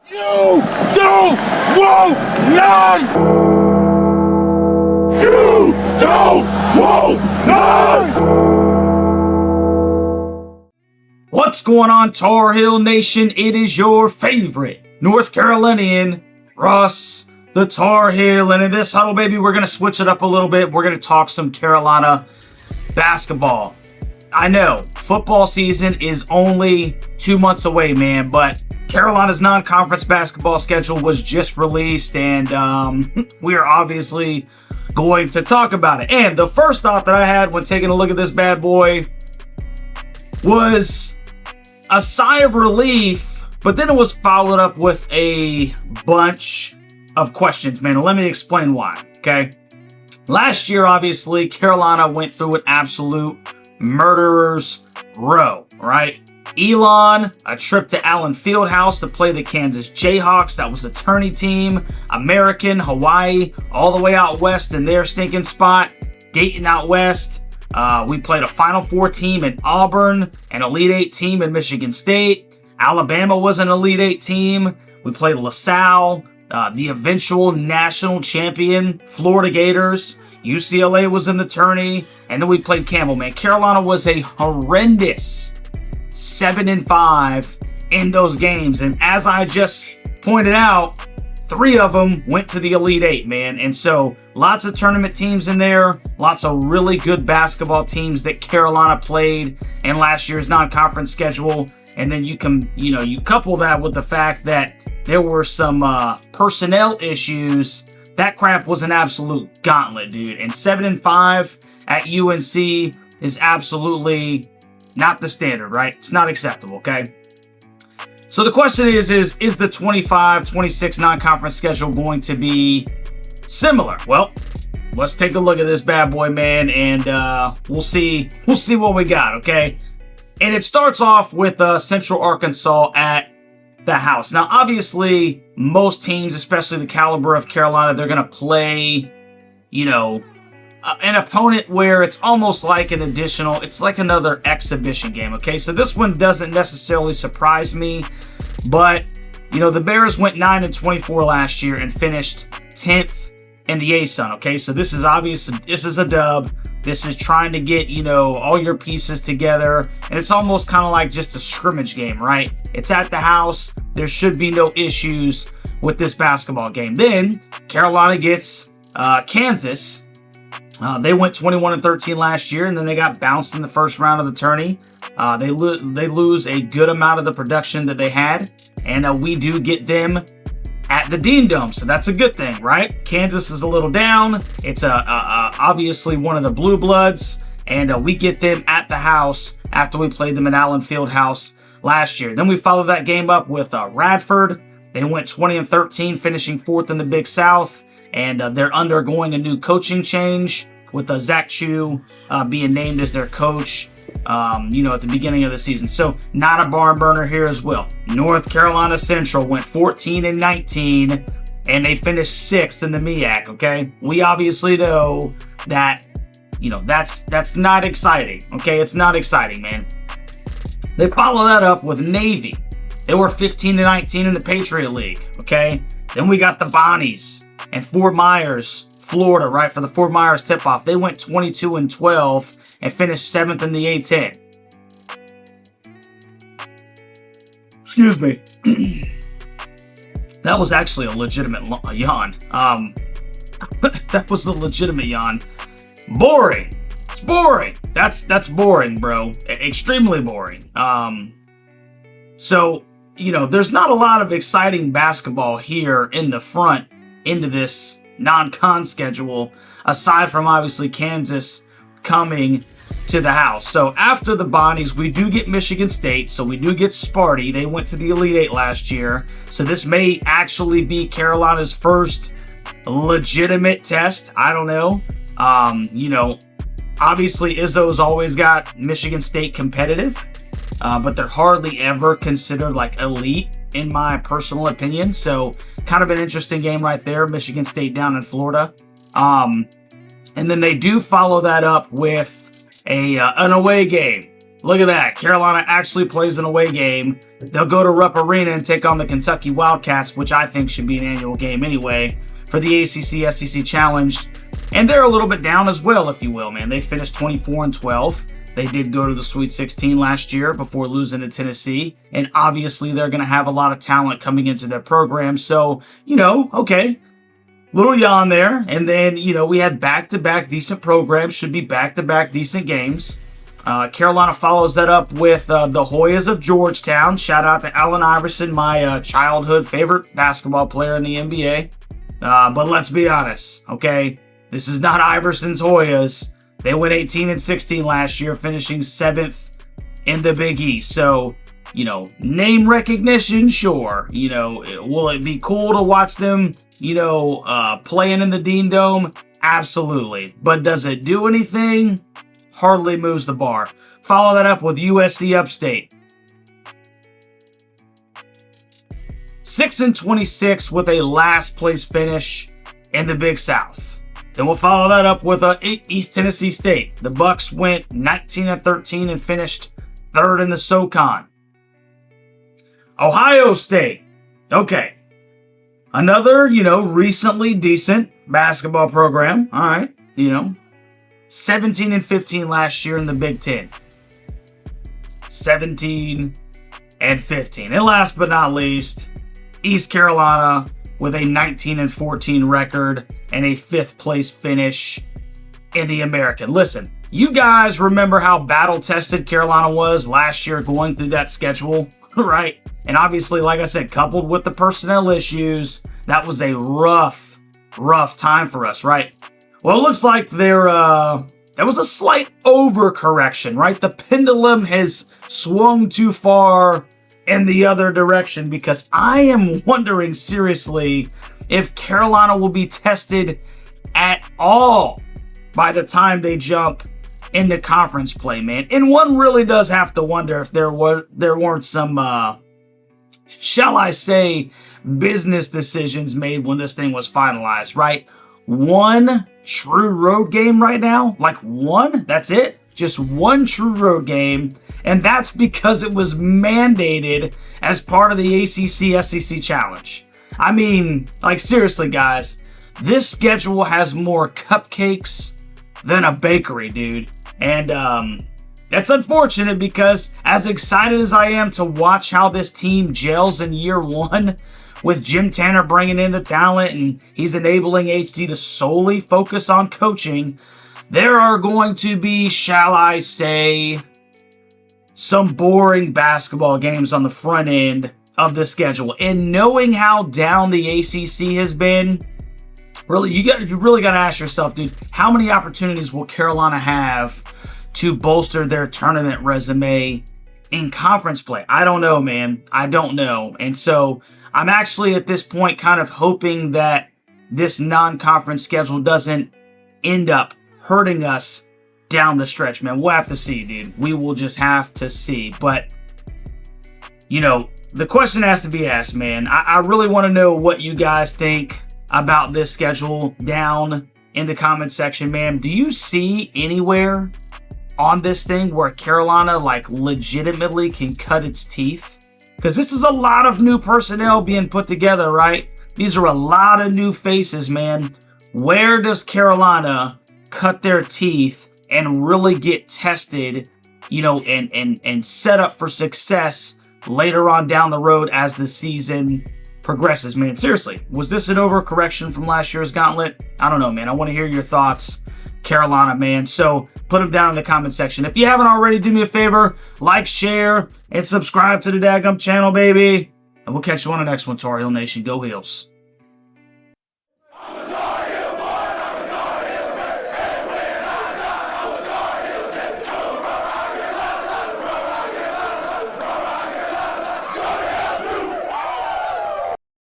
You don't want none! You don't want none! What's going on, Tar Heel Nation? It is your favorite North Carolinian, Russ, the Tar Heel. And in this huddle, baby, we're going to switch it up a little bit. We're going to talk some Carolina basketball. I know, football season is only 2 months away, man, but Carolina's non-conference basketball schedule was just released, and we are obviously going to talk about it. And the first thought that I had when taking a look at this bad boy was a sigh of relief, but then it was followed up with a bunch of questions, man. Let me explain why, okay? Last year, obviously, Carolina went through an absolute murderer's row, right? Elon, a trip to Allen Fieldhouse to play the Kansas Jayhawks. That was a tourney team. American, Hawaii, all the way out west in their stinking spot. Dayton out west. We played a Final Four team in Auburn, an Elite Eight team in Michigan State. Alabama was an Elite Eight team. We played LaSalle, the eventual national champion Florida Gators. UCLA was in the tourney, and then we played Campbell, man. Carolina was a horrendous 7-5 in those games, and as I just pointed out, 3 of them went to the Elite Eight, man. And so lots of tournament teams in there, lots of really good basketball teams that Carolina played in last year's non-conference schedule. And then you couple that with the fact that there were some personnel issues. That crap was an absolute gauntlet, dude. And 7-5 at UNC is absolutely not the standard, right? It's not acceptable, okay? So the question is the 25-26 non-conference schedule going to be similar? Well, let's take a look at this bad boy, man, and we'll see what we got, okay? And it starts off with Central Arkansas at the house. Now, obviously, most teams, especially the caliber of Carolina, they're going to play, an opponent where it's almost like it's like another exhibition game, okay? So this one doesn't necessarily surprise me, but, the Bears went 9-24 last year and finished 10th in the ASUN, okay? So this is obvious, this is a dub. This is trying to get, all your pieces together, and it's almost kind of like just a scrimmage game, right? It's at the house. There should be no issues with this basketball game. Then Carolina gets Kansas. They went 21-13 last year, and then they got bounced in the first round of the tourney. They lose a good amount of the production that they had, and we do get them at the Dean Dome, so that's a good thing, right? Kansas is a little down. It's obviously one of the blue bloods, and we get them at the house after we played them at Allen Fieldhouse last year. Then we followed that game up with Radford. They went 20-13, finishing 4th in the Big South, and they're undergoing a new coaching change with Zach Chu being named as their coach, at the beginning of the season. So not a barn burner here as well. North Carolina Central went 14-19, and they finished 6th in the MEAC, okay? We obviously know that, that's not exciting, okay? It's not exciting, man. They follow that up with Navy. They were 15-19 in the Patriot League, okay? Then we got the Bonnies and Fort Myers, Florida, right, for the Fort Myers tip-off. They went 22-12 and finished 7th in the A10. Excuse me. That was actually a legitimate yawn. That was a legitimate yawn. Boring. It's boring. That's boring, bro. Extremely boring. So, there's not a lot of exciting basketball here in the front into this non-con schedule, aside from obviously Kansas coming to the house. So after the Bonnies, we do get Michigan State, so we do get Sparty. They went to the Elite Eight last year, so this may actually be Carolina's first legitimate test. I don't know. Obviously Izzo's always got Michigan State competitive, but they're hardly ever considered like elite in my personal opinion. So kind of an interesting game right there. Michigan State down in Florida. And then they do follow that up with an away game Look at that. Carolina actually plays an away game. They'll go to Rupp Arena and take on the Kentucky Wildcats, which I think should be an annual game anyway, for the ACC SEC Challenge. And they're a little bit down as well, if you will, man. They finished 24-12. They did go to the Sweet 16 last year before losing to Tennessee. And obviously, they're going to have a lot of talent coming into their program. So, okay. Little yawn there. And then, we had back-to-back decent programs. Should be back-to-back decent games. Carolina follows that up with the Hoyas of Georgetown. Shout out to Allen Iverson, my childhood favorite basketball player in the NBA. But let's be honest, okay? This is not Iverson's Hoyas. They went 18-16 last year, finishing 7th in the Big East. So, name recognition, sure. Will it be cool to watch them, playing in the Dean Dome? Absolutely. But does it do anything? Hardly moves the bar. Follow that up with USC Upstate. 6-26 with a last place finish in the Big South. Then we'll follow that up with East Tennessee State. The Bucks went 19-13 and finished 3rd in the SoCon. Ohio State. Okay. Another, recently decent basketball program. All right. 17-15 last year in the Big Ten. 17-15. And last but not least, East Carolina with a 19-14 record and a 5th place finish in the American. Listen, you guys remember how battle-tested Carolina was last year going through that schedule, right? And obviously, like I said, coupled with the personnel issues, that was a rough time for us, right? Well, it looks like there was a slight overcorrection, right? The pendulum has swung too far in the other direction, because I am wondering seriously if Carolina will be tested at all by the time they jump into conference play, man. And one really does have to wonder if there weren't some, shall I say, business decisions made when this thing was finalized, right? One true road game right now, like one, that's it. Just one true road game, and that's because it was mandated as part of the ACC SEC Challenge. I mean, like, seriously, guys, this schedule has more cupcakes than a bakery, dude. And that's unfortunate, because as excited as I am to watch how this team gels in year one, with Jim Tanner bringing in the talent and he's enabling HD to solely focus on coaching, there are going to be, shall I say, some boring basketball games on the front end of the schedule. And knowing how down the ACC has been, really, you really got to ask yourself, dude, how many opportunities will Carolina have to bolster their tournament resume in conference play? I don't know, man. I don't know. And so I'm actually at this point kind of hoping that this non-conference schedule doesn't end up hurting us down the stretch, man. We'll have to see, dude. We will just have to see. But, the question has to be asked, man. I really want to know what you guys think about this schedule down in the comment section, man. Do you see anywhere on this thing where Carolina, legitimately can cut its teeth? Because this is a lot of new personnel being put together, right? These are a lot of new faces, man. Where does Carolina cut their teeth and really get tested, and set up for success later on down the road as the season progresses, man? Seriously, was this an overcorrection from last year's gauntlet? I don't know, man. I want to hear your thoughts, Carolina, man. So put them down in the comment section. If you haven't already, do me a favor, like, share, and subscribe to the daggum channel, baby. And we'll catch you on the next one, Tar Heel Nation. Go Heels.